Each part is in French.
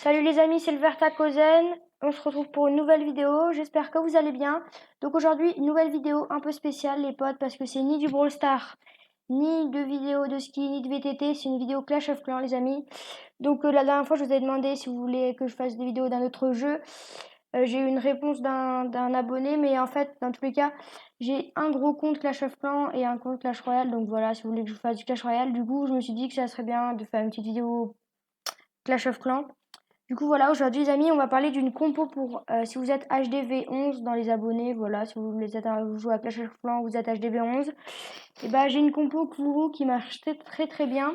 Salut les amis, c'est le Vertacozen. On se retrouve pour une nouvelle vidéo. J'espère que vous allez bien. Donc aujourd'hui, une nouvelle vidéo un peu spéciale les potes parce que c'est ni du Brawl Stars, ni de vidéo de ski, ni de VTT. C'est une vidéo Clash of Clans les amis. Donc la dernière fois, je vous ai demandé si vous voulez que je fasse des vidéos d'un autre jeu. J'ai eu une réponse d'un abonné, mais en fait, dans tous les cas, j'ai un gros compte Clash of Clans et un compte Clash Royale. Donc voilà, si vous voulez que je fasse du Clash Royale, du coup, je me suis dit que ça serait bien de faire une petite vidéo Clash of Clans. Du coup, voilà, aujourd'hui, les amis, on va parler d'une compo pour si vous êtes HDV11 dans les abonnés. Voilà, si vous voulez vous jouez à Clash of Clans, vous êtes HDV11. Et ben, j'ai une compo Kuro qui marche très très bien.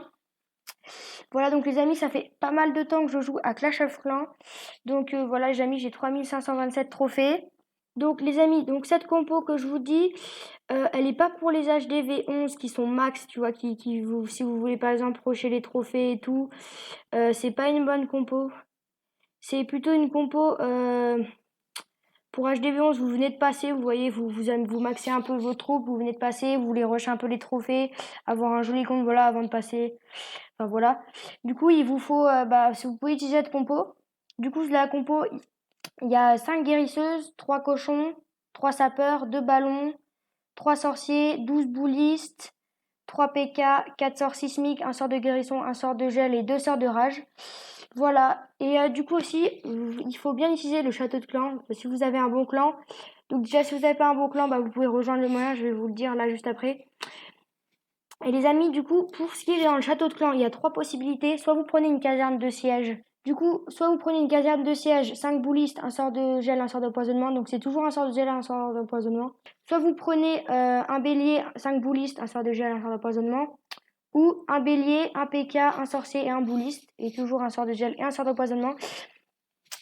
Voilà, donc les amis, ça fait pas mal de temps que je joue à Clash of Clans. Donc voilà, les amis, j'ai 3527 trophées. Donc les amis, donc cette compo que je vous dis, elle est pas pour les HDV11 qui sont max, tu vois, si vous voulez par exemple rusher les trophées et tout, c'est pas une bonne compo. C'est plutôt une compo pour HDV11, vous venez de passer, vous voyez, vous maxez un peu vos troupes, vous venez de passer, vous voulez rusher un peu les trophées, avoir un joli compte, voilà, avant de passer. Enfin voilà. Du coup, il vous faut, si vous pouvez utiliser cette compo. Du coup, la compo, il y a 5 guérisseuses, 3 cochons, 3 sapeurs, 2 ballons, 3 sorciers, 12 boulistes, 3 PK, 4 sorts sismiques, un sort de guérison, un sort de gel et 2 sorts de rage. Voilà. Et du coup aussi, il faut bien utiliser le château de clan si vous avez un bon clan. Donc déjà, si vous n'avez pas un bon clan, vous pouvez rejoindre le moyen, je vais vous le dire là juste après. Et les amis, du coup, pour ce qui est dans le château de clan, il y a 3 possibilités. Soit vous prenez une caserne de siège. Du coup, soit vous prenez une caserne de siège, 5 boulistes, un sort de gel, un sort d'empoisonnement. Donc c'est toujours un sort de gel, un sort d'empoisonnement. Soit vous prenez un bélier, 5 boulistes, un sort de gel, un sort d'empoisonnement. Ou un bélier, un PK, un sorcier et un bouliste. Et toujours un sort de gel et un sort d'empoisonnement.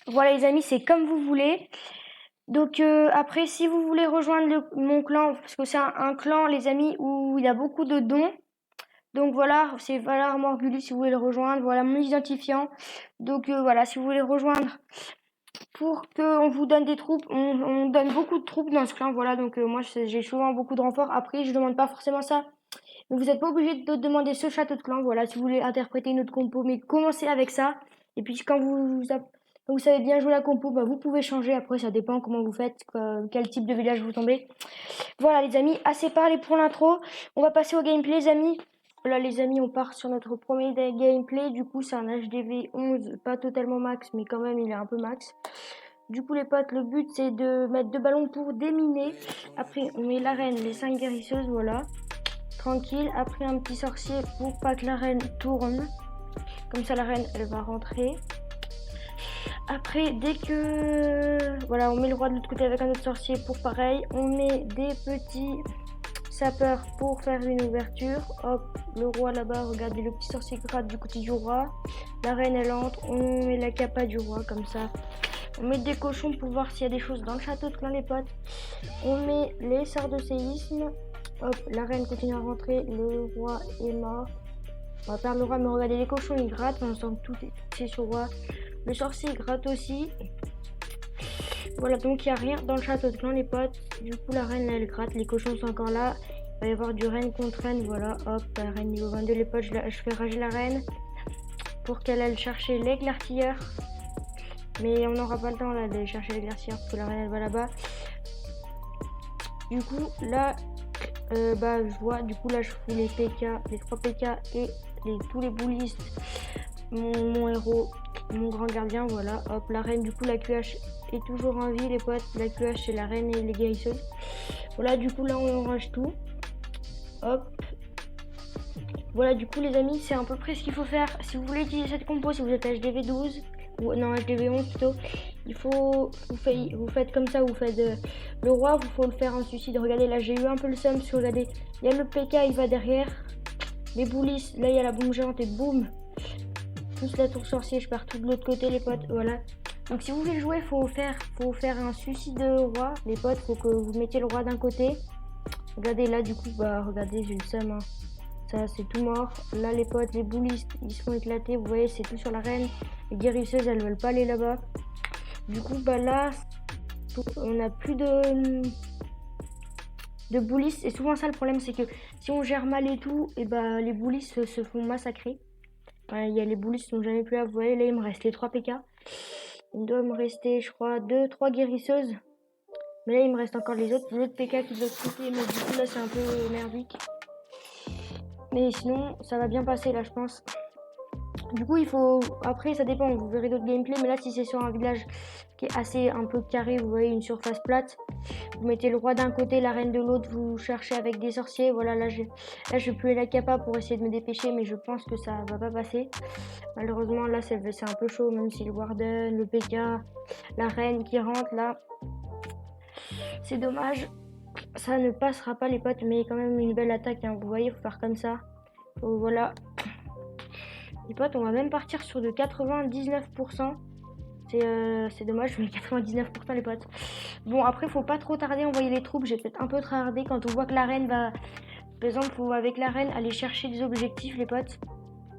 Voilà les amis, c'est comme vous voulez. Donc après, si vous voulez rejoindre mon clan, parce que c'est un clan les amis où il y a beaucoup de dons. Donc voilà, c'est Valar Morgulus si vous voulez le rejoindre. Voilà mon identifiant. Donc voilà, si vous voulez rejoindre pour qu'on vous donne des troupes, on donne beaucoup de troupes dans ce clan. Voilà, donc moi j'ai souvent beaucoup de renforts. Après, je demande pas forcément ça. Mais vous n'êtes pas obligé de demander ce château de clan. Voilà, si vous voulez interpréter une autre compo, mais commencez avec ça. Et puis quand vous savez bien jouer la compo, vous pouvez changer. Après, ça dépend comment vous faites, quel type de village vous tombez. Voilà les amis, assez parlé pour l'intro. On va passer au gameplay les amis. Voilà les amis, on part sur notre premier gameplay. Du coup, c'est un HDV 11, pas totalement max, mais quand même il est un peu max. Du coup les potes, le but c'est de mettre 2 ballons pour déminer. Après on met l'arène, les 5 guérisseuses, voilà. Tranquille. Après un petit sorcier pour pas que la reine tourne. Comme ça la reine elle va rentrer. Après dès que voilà, on met le roi de l'autre côté avec un autre sorcier pour pareil. On met des petits sapeurs pour faire une ouverture. Hop, le roi là-bas, regardez le petit sorcier gratte du côté du roi. La reine elle entre, on met la capa du roi comme ça. On met des cochons pour voir s'il y a des choses dans le château de clan les potes. On met les sorts de séisme. Hop, la reine continue à rentrer, le roi est mort. On va perdre le roi, mais regardez les cochons ils grattent, on sent que tout est sur le roi. Le sorcier gratte aussi. Voilà, donc il n'y a rien dans le château de clan les potes. Du coup la reine elle gratte, les cochons sont encore là. Il va y avoir du reine contre reine, voilà. Hop, la reine niveau 22 les potes, je fais rager la reine. Pour qu'elle aille chercher l'aigle artilleur. Mais on n'aura pas le temps là d'aller chercher l'aigle artilleur parce que la reine elle va là-bas. Du coup là, je vois, du coup là je fous les PK, les 3 PK et tous les boulistes. Mon héros, mon grand gardien, voilà. Hop, la reine, du coup la QH est toujours en vie les potes. La QH c'est la reine et les guérisseuses. Voilà, du coup là on enrage tout. Hop. Voilà, du coup les amis, c'est à peu près ce qu'il faut faire. Si vous voulez utiliser cette compo, si vous êtes HDV12, ou non HDV11 plutôt, vous faites comme ça, vous faites le roi, vous faut le faire en suicide. Regardez là, j'ai eu un peu le seum parce que regardez, il y a le PK, il va derrière. Les boulisses, là il y a la bombe géante et boum. Plus la tour sorcier, je pars tout de l'autre côté les potes, voilà. Donc si vous voulez jouer, faut faire un suicide de roi, les potes, faut que vous mettiez le roi d'un côté. Regardez là du coup, regardez, j'ai le seum hein. Ça c'est tout mort. Là les potes, les boulistes, ils sont éclatés, vous voyez, c'est tout sur la reine. Les guérisseuses, elles veulent pas aller là-bas. Du coup, là, on a plus de boulistes. Et souvent ça le problème, c'est que si on gère mal et tout, et les boulistes se font massacrer. Ouais, il y a les boulistes qui sont jamais plus là. Vous voyez, là, il me reste les 3 PK. Il doit me rester, je crois, 2-3 guérisseuses. Mais là, il me reste encore l'autre PK qui de l'autre côté. Mais du coup, là, c'est un peu merdique. Mais sinon, ça va bien passer, là, je pense. Du coup, il faut... Après, ça dépend. Vous verrez d'autres gameplays. Mais là, si c'est sur un village qui est assez un peu carré, vous voyez, une surface plate. Vous mettez le roi d'un côté, la reine de l'autre. Vous cherchez avec des sorciers. Voilà, là, je vais plus la capa pour essayer de me dépêcher. Mais je pense que ça va pas passer. Malheureusement, là, c'est un peu chaud. Même si le Warden, le PK, la reine qui rentre, là... C'est dommage. Ça ne passera pas les potes, mais quand même une belle attaque, hein. Vous voyez, il faut faire comme ça. Voilà. Les potes, on va même partir sur de 99%. C'est dommage, mais 99% les potes. Bon, après, faut pas trop tarder à envoyer les troupes. J'ai peut-être un peu tardé quand on voit que la reine va... Par exemple, faut avec la reine aller chercher des objectifs, les potes.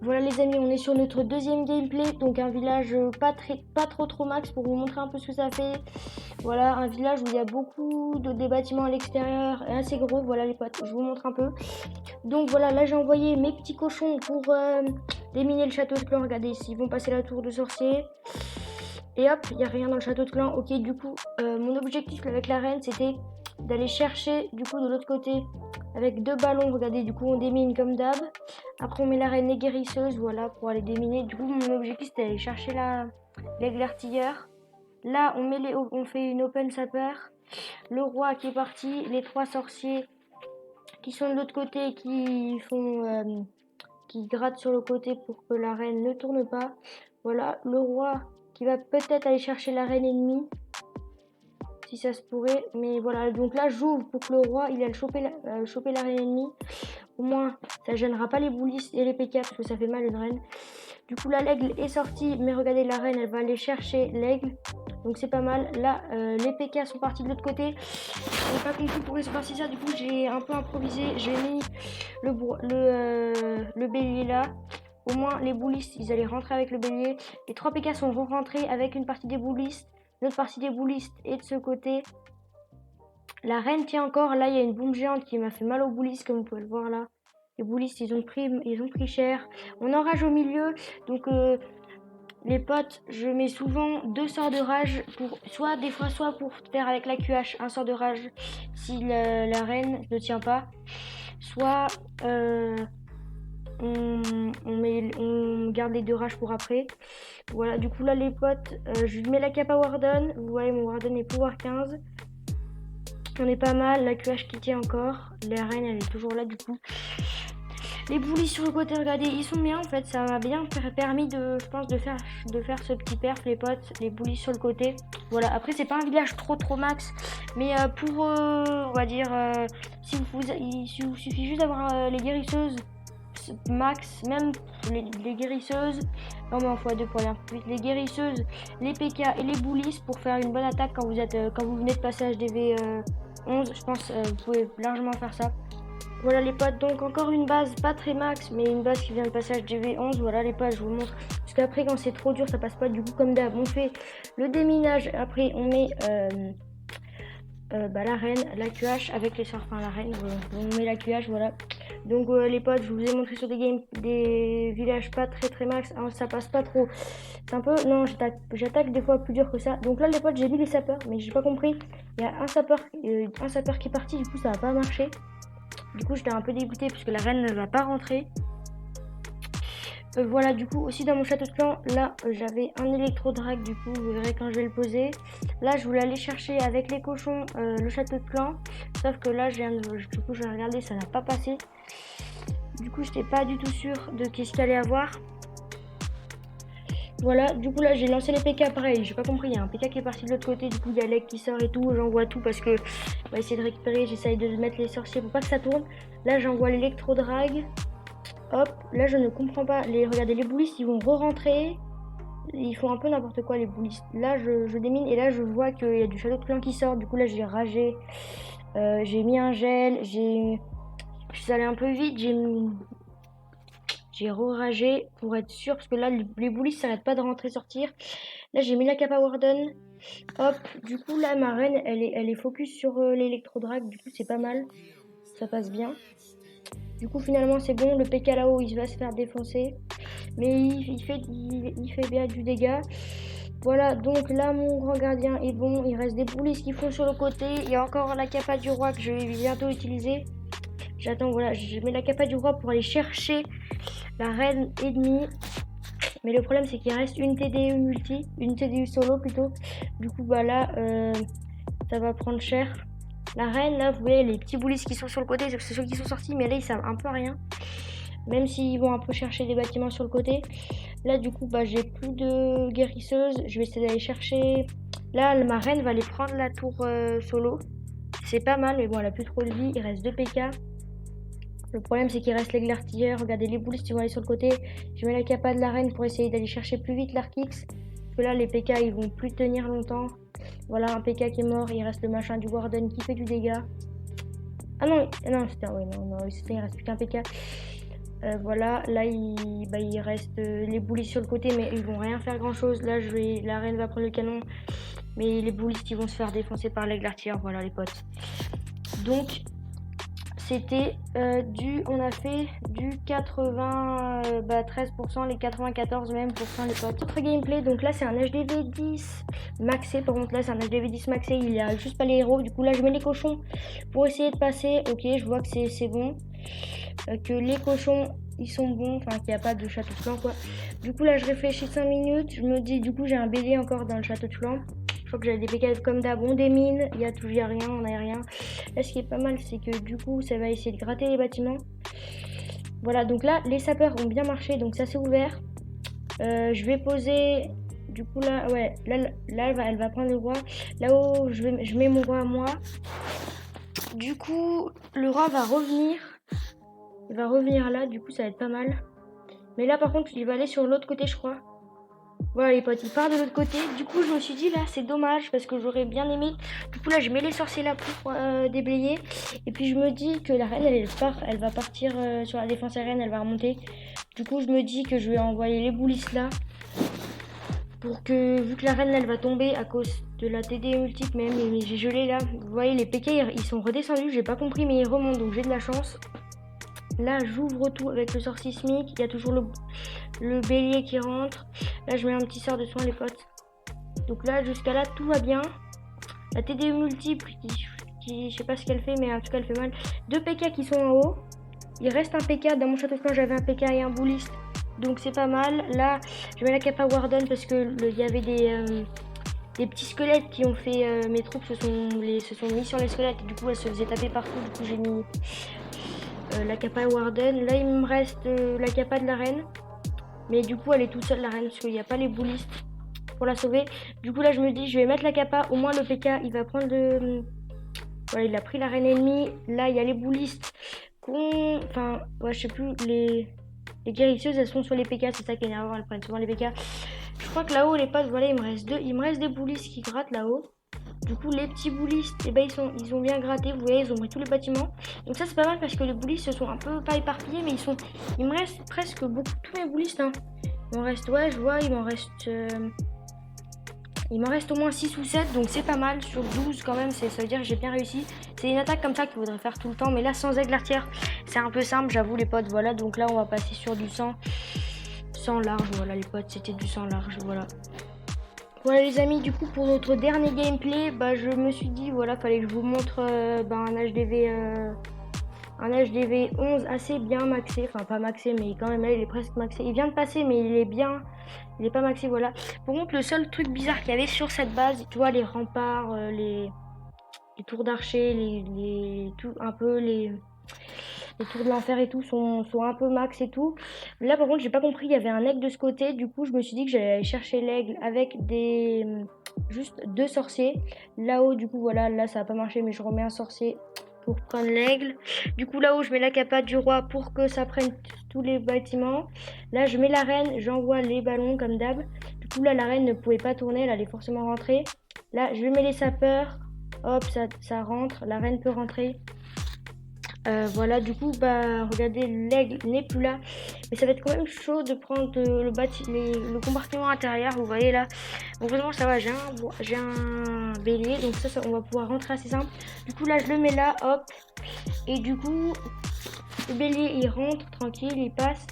Voilà les amis, on est sur notre deuxième gameplay, donc un village pas trop max pour vous montrer un peu ce que ça fait. Voilà, un village où il y a beaucoup des bâtiments à l'extérieur et assez gros. Voilà les potes, je vous montre un peu. Donc voilà, là j'ai envoyé mes petits cochons pour déminer le château de clan. Regardez, ils vont passer la tour de sorcier. Et hop, il n'y a rien dans le château de clan. Ok, du coup, mon objectif avec la reine, c'était d'aller chercher du coup de l'autre côté avec 2 ballons. Regardez, du coup on démine comme d'hab. Après on met la reine et guérisseuse, voilà, pour aller déminer. Du coup mon objectif c'était d'aller chercher l'aigle artilleur. Là on fait une open sapper. Le roi qui est parti, les 3 sorciers qui sont de l'autre côté qui grattent sur le côté pour que la reine ne tourne pas. Voilà, le roi qui va peut-être aller chercher la reine ennemie. Si ça se pourrait, mais voilà, donc là j'ouvre pour que le roi il aille choper la reine ennemie. Au moins ça gênera pas les boulistes et les PK parce que ça fait mal une reine. Du coup là l'aigle est sorti, mais regardez la reine elle va aller chercher l'aigle, donc c'est pas mal. Là les PK sont partis de l'autre côté. J'ai pas compris pourquoi ils sont partis ça, du coup j'ai un peu improvisé, j'ai mis le bélier là. Au moins les boulistes ils allaient rentrer avec le bélier. Les 3 PK sont rentrés avec une partie des boulistes. L'autre partie des boulistes est de ce côté. La reine tient encore. Là, il y a une bombe géante qui m'a fait mal aux boulistes, comme vous pouvez le voir là. Les boulistes, ils ont pris cher. On enrage au milieu. Donc, les potes, je mets souvent 2 sorts de rage. Soit pour faire avec la QH un sort de rage si la reine ne tient pas. Soit on garde les 2 rages pour après. Voilà, du coup là les potes, je mets la capa Warden. Vous voyez, mon Warden est pouvoir 15. On est pas mal, la QH qui tient encore. La reine elle est toujours là du coup. Les boulis sur le côté, regardez, ils sont bien en fait. Ça m'a bien permis je pense de faire ce petit perf les potes. Les boulis sur le côté. Voilà, après c'est pas un village trop max. Mais pour on va dire il vous suffit juste d'avoir les guérisseuses max, même les guérisseuses. Non mais en x2 pour aller un peu plus vite. Les guérisseuses, les PK et les boulis pour faire une bonne attaque quand vous venez de passer HDV 11, je pense vous pouvez largement faire ça. Voilà les potes, donc encore une base pas très max, mais une base qui vient de passer HDV 11. Voilà les potes, je vous montre. Parce qu'après quand c'est trop dur ça passe pas, du coup comme d'hab on fait le déminage. Après on met la reine, la QH avec les sorts, enfin la reine, on met la QH, voilà. Donc les potes, je vous ai montré sur des villages pas très max, hein, ça passe pas trop. C'est un peu, non, j'attaque des fois plus dur que ça. Donc là les potes, j'ai mis les sapeurs, mais j'ai pas compris. Il y a un sapeur qui est parti, du coup ça va pas marcher. Du coup j'étais un peu dégoûté puisque la reine ne va pas rentrer. Voilà, du coup aussi dans mon château de clan, là j'avais un électro-drag, du coup vous verrez quand je vais le poser. Là je voulais aller chercher avec les cochons le château de clan, sauf que là du coup je vais regarder, ça n'a pas passé. Du coup j'étais pas du tout sûr de qu'est-ce qu'il allait avoir. Voilà, du coup là j'ai lancé les PK, pareil, j'ai pas compris, il y a un PK qui est parti de l'autre côté, du coup il y a l'aigle qui sort et tout, j'envoie tout parce que on va essayer de récupérer, j'essaye de mettre les sorciers pour pas que ça tourne. Là j'envoie l'électro-drag. Hop, là je ne comprends pas. Regardez, les boulistes ils vont re-rentrer. Ils font un peu n'importe quoi les boulistes. Là je démine et là je vois qu'il y a du château de clan qui sort. Du coup là j'ai ragé. J'ai mis un gel. Je suis allée un peu vite. J'ai re-ragé pour être sûr. Parce que là les boulistes s'arrêtent pas de rentrer sortir. Là j'ai mis la capa Warden. Hop, du coup là ma reine elle est focus sur l'électro-drag. Du coup c'est pas mal. Ça passe bien. Du coup, finalement, c'est bon. Le PK là-haut, il va se faire défoncer. Mais il fait bien du dégât. Voilà, donc là, mon grand gardien est bon. Il reste des boulistes qui font sur le côté. Il y a encore la capa du roi que je vais bientôt utiliser. J'attends, voilà, je mets la capa du roi pour aller chercher la reine ennemie. Mais le problème, c'est qu'il reste une TDU multi, une TDU solo plutôt. Du coup, bah là, ça va prendre cher. La reine, là, vous voyez, les petits boulistes qui sont sur le côté, c'est ceux qui sont sortis, mais là, ils servent un peu à rien. Même s'ils vont un peu chercher des bâtiments sur le côté. Là, du coup, bah, j'ai plus de guérisseuses. Je vais essayer d'aller chercher. Là, ma reine va aller prendre la tour solo. C'est pas mal, mais bon, elle a plus trop de vie. Il reste 2 PK. Le problème, c'est qu'il reste l'aigle artilleur. Regardez, les boulistes, ils vont aller sur le côté. Je mets la capa de la reine pour essayer d'aller chercher plus vite l'Arkix. Parce que là, les PK, ils vont plus tenir longtemps. Voilà, un PK qui est mort. Il reste le machin du Warden qui fait du dégât. Ah non, non, c'était... Ouais, non, il reste plus qu'un PK. Voilà, là il reste les boulistes sur le côté, mais ils vont rien faire grand chose. Là la reine va prendre le canon, mais les boulistes ils vont se faire défoncer par l'aigle artilleur. Voilà les potes. Donc c'était on a fait du 13%, les 94 même les potes. Autre gameplay, donc là c'est un HDV 10 maxé. Par contre là c'est un HDV 10 maxé, il y a juste pas les héros. Du coup là je mets les cochons pour essayer de passer. Ok, je vois que c'est bon. Que les cochons ils sont bons, enfin qu'il n'y a pas de château de flanc quoi. Du coup là je réfléchis 5 minutes, je me dis du coup j'ai un bélier encore dans le château de flanc. Je crois que j'avais des PK comme d'hab, on démine, il y a rien, on n'a rien. Là ce qui est pas mal c'est que du coup ça va essayer de gratter les bâtiments. Voilà, donc là les sapeurs ont bien marché, donc ça c'est ouvert. Je vais poser, du coup là, ouais, là elle va prendre le roi. Là-haut je mets mon roi à moi. Du coup le roi va revenir. Il va revenir là, du coup ça va être pas mal. Mais là par contre il va aller sur l'autre côté je crois. Voilà les potes, il part de l'autre côté. Du coup je me suis dit là c'est dommage parce que j'aurais bien aimé. Du coup là je mets les sorciers là pour déblayer. Et puis je me dis que la reine elle va partir sur la défense aérienne, elle va remonter. Du coup je me dis que je vais envoyer les boulistes là. Pour que, vu que la reine elle va tomber à cause de la TD multiple même, j'ai gelé là. Vous voyez les PK ils sont redescendus, j'ai pas compris mais ils remontent donc j'ai de la chance. Là, j'ouvre tout avec le sort sismique. Il y a toujours le bélier qui rentre. Là, je mets un petit sort de soin, les potes. Donc là, jusqu'à là, tout va bien. La TDE multiple, je sais pas ce qu'elle fait, mais en tout cas, elle fait mal. 2 PK qui sont en haut. Il reste un PK. Dans mon château de flanc, j'avais un PK et un bouliste. Donc c'est pas mal. Là, je mets la capa Warden parce que il y avait des petits squelettes qui ont fait... mes troupes se sont mis sur les squelettes. Et du coup, elles se faisaient taper partout. Du coup, j'ai mis... la capa Warden. Là il me reste la capa de la reine. Mais du coup elle est toute seule la reine parce qu'il n'y a pas les boulistes pour la sauver. Du coup là je me dis je vais mettre la capa. Au moins le PK il va prendre de... Voilà, il a pris la reine ennemie. Là il y a les boulistes. Enfin ouais, je sais plus. Les guérisseuses elles sont sur les PK. C'est ça qui est énervant. Elles prennent souvent les PK. Je crois que là-haut les potes, voilà il me reste des boulistes qui grattent là-haut. Du coup, les petits boulistes, eh ben, ils ont bien gratté. Vous voyez, ils ont pris tous les bâtiments. Donc ça, c'est pas mal parce que les boulistes se sont un peu pas éparpillés, mais il me reste presque beaucoup, tous mes boulistes. Hein. Il m'en reste, ouais, je vois, il m'en reste au moins 6 ou 7, donc c'est pas mal. Sur 12 quand même, ça veut dire que j'ai bien réussi. C'est une attaque comme ça qu'il faudrait faire tout le temps, mais là, sans aigle artilleur, c'est un peu simple, j'avoue les potes. Voilà, donc là, on va passer sur du sang large. Voilà les potes, c'était du sang large, voilà. Voilà les amis, du coup pour notre dernier gameplay, bah je me suis dit voilà, fallait que je vous montre un HDV 11 assez bien maxé, enfin pas maxé mais quand même là il est presque maxé. Il vient de passer mais il est pas maxé voilà. Par contre le seul truc bizarre qu'il y avait sur cette base, tu vois les remparts, les tours d'archer, les tours de l'enfer et tout sont un peu max et tout. Là par contre j'ai pas compris, il y avait un aigle de ce côté. Du coup je me suis dit que j'allais aller chercher l'aigle avec juste 2 sorciers. Là-haut du coup voilà, là ça a pas marché mais je remets un sorcier pour prendre l'aigle. Du coup là-haut je mets la capa du roi pour que ça prenne tous les bâtiments. Là je mets la reine, j'envoie les ballons comme d'hab. Du coup là la reine ne pouvait pas tourner, elle allait forcément rentrer. Là je mets les sapeurs, hop ça rentre, la reine peut rentrer. Voilà, du coup, bah, regardez, l'aigle n'est plus là. Mais ça va être quand même chaud de prendre le compartiment intérieur, vous voyez là. Donc vraiment, ça va, j'ai un bélier, donc on va pouvoir rentrer assez simple. Du coup, là, je le mets là, hop. Et du coup, le bélier, il rentre tranquille, il passe.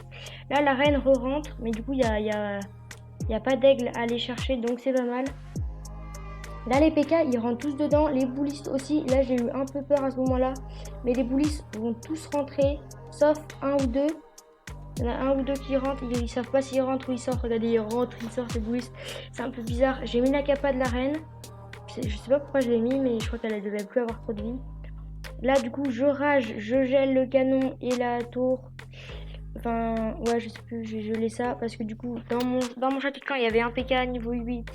Là, la reine re-rentre, mais du coup, y a pas d'aigle à aller chercher, donc c'est pas mal. Là, les PK, ils rentrent tous dedans. Les boulistes aussi. Là, j'ai eu un peu peur à ce moment-là. Mais les boulistes vont tous rentrer, sauf un ou deux. Il y en a un ou deux qui rentrent. Ils savent pas s'ils rentrent ou ils sortent. Regardez, ils rentrent, ils sortent, les boulistes. C'est un peu bizarre. J'ai mis la capa de la reine. Je sais pas pourquoi je l'ai mis, mais je crois qu'elle devait plus avoir trop de vie. Là, du coup, je rage, je gèle le canon et la tour. Enfin, ouais, je sais plus, j'ai gelé ça parce que du coup, dans mon château de clan, il y avait un PK niveau 8.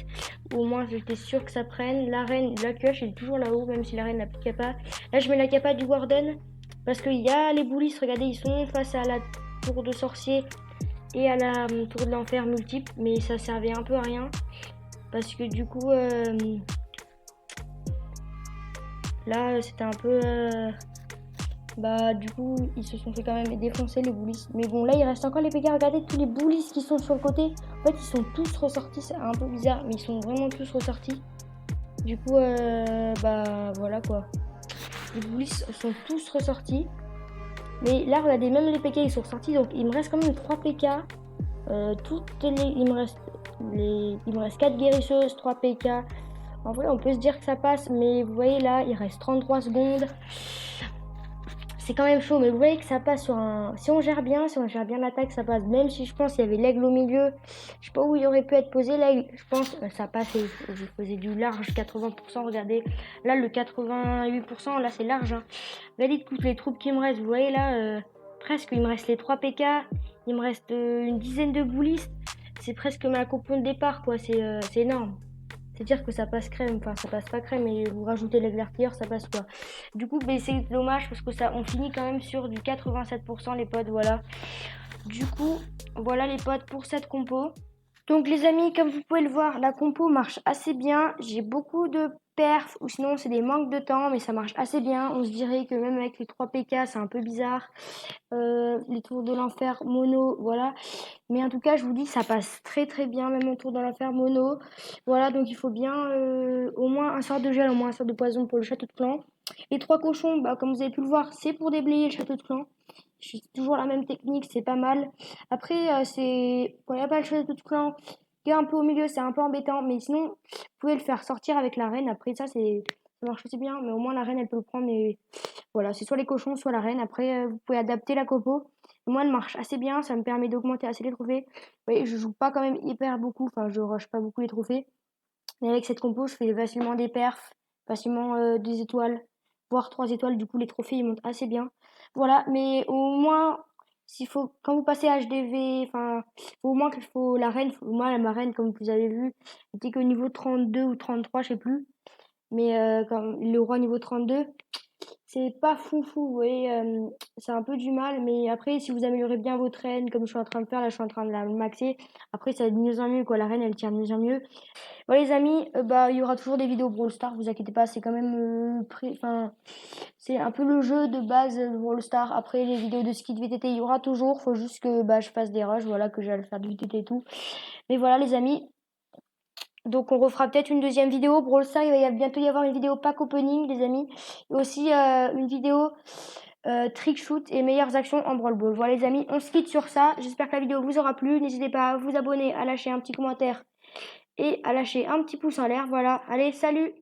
Au moins, j'étais sûre que ça prenne. La reine, la pioche, elle est toujours là-haut, même si la reine n'a plus de capa. Là, je mets la capa du Warden parce qu'il y a les boulistes, regardez, ils sont face à la tour de sorcier et à la tour de l'enfer multiple, mais ça servait un peu à rien parce que du coup, là, c'était un peu. Bah du coup ils se sont fait quand même défoncer les boulistes. Mais bon là il reste encore les PK. Regardez tous les boulistes qui sont sur le côté. En fait ils sont tous ressortis. C'est un peu bizarre mais ils sont vraiment tous ressortis. Du coup bah voilà quoi. Les boulistes sont tous ressortis. Mais là regardez même les PK ils sont ressortis. Donc il me reste quand même 3 PK. Il me reste 4 guérisseuses, 3 PK. En vrai on peut se dire que ça passe. Mais vous voyez là il reste 33 secondes. C'est quand même chaud, mais vous voyez que ça passe sur un. Si on gère bien l'attaque, ça passe. Même si je pense qu'il y avait l'aigle au milieu, je sais pas où il aurait pu être posé l'aigle. Je pense que ça passe. Je faisais du large 80%. Regardez, là le 88%, là c'est large. Hein. Regardez toutes les troupes qui me restent. Vous voyez là, presque il me reste les 3 PK, il me reste une dizaine de boulistes. C'est presque ma compo de départ, quoi. C'est énorme. C'est-à-dire que ça passe crème, enfin ça passe pas crème, mais vous rajoutez l'aigle artilleur, ça passe quoi. Du coup, bah, c'est dommage parce que on finit quand même sur du 87% les potes, voilà. Du coup, voilà les potes pour cette compo. Donc les amis, comme vous pouvez le voir, la compo marche assez bien. J'ai beaucoup de perfs ou sinon c'est des manques de temps, mais ça marche assez bien. On se dirait que même avec les 3 PK, c'est un peu bizarre. Les tours de l'enfer mono, voilà. Mais en tout cas, je vous dis, ça passe très très bien, même en tour de l'enfer mono. Voilà, donc il faut bien au moins un sort de gel, au moins un sort de poison pour le château de clan. Les 3 cochons, bah, comme vous avez pu le voir, c'est pour déblayer le château de clan. C'est toujours la même technique, c'est pas mal. Après, c'est quand il n'y a pas le château de clan qui est un peu au milieu, c'est un peu embêtant. Mais sinon, vous pouvez le faire sortir avec la reine. Après, ça marche aussi bien. Mais au moins, la reine, elle peut le prendre. Mais voilà, c'est soit les cochons, soit la reine. Après, vous pouvez adapter la copo. Moi, elle marche assez bien. Ça me permet d'augmenter assez les trophées. Vous voyez, je joue pas quand même hyper beaucoup. Enfin, je rush pas beaucoup les trophées. Mais avec cette compo, je fais facilement des perfs, facilement des étoiles, voire 3 étoiles. Du coup, les trophées, ils montent assez bien. Voilà, mais au moins, quand vous passez HDV, enfin, au moins qu'il faut la reine. Moi, ma reine, comme vous avez vu, était qu'au niveau 32 ou 33, je sais plus. Mais comme le roi niveau 32, c'est pas fou, vous voyez, c'est un peu du mal, mais après, si vous améliorez bien votre reine, comme je suis en train de faire, là, je suis en train de la maxer, après, ça va de mieux en mieux, quoi, la reine, elle tient de mieux en mieux. Bon, les amis, bah, il y aura toujours des vidéos Brawl Stars, vous inquiétez pas, c'est quand même, enfin, c'est un peu le jeu de base Brawl Stars. Après, les vidéos de ski de VTT, il y aura toujours, faut juste que, bah, je fasse des rushs, voilà, que j'aille faire du VTT et tout. Mais voilà, les amis, donc on refera peut-être une deuxième vidéo. Brawl Stars, il va bientôt y avoir une vidéo pack opening, les amis. Et aussi une vidéo trick shoot et meilleures actions en Brawl Ball. Voilà les amis, on se quitte sur ça. J'espère que la vidéo vous aura plu. N'hésitez pas à vous abonner, à lâcher un petit commentaire et à lâcher un petit pouce en l'air. Voilà, allez, salut!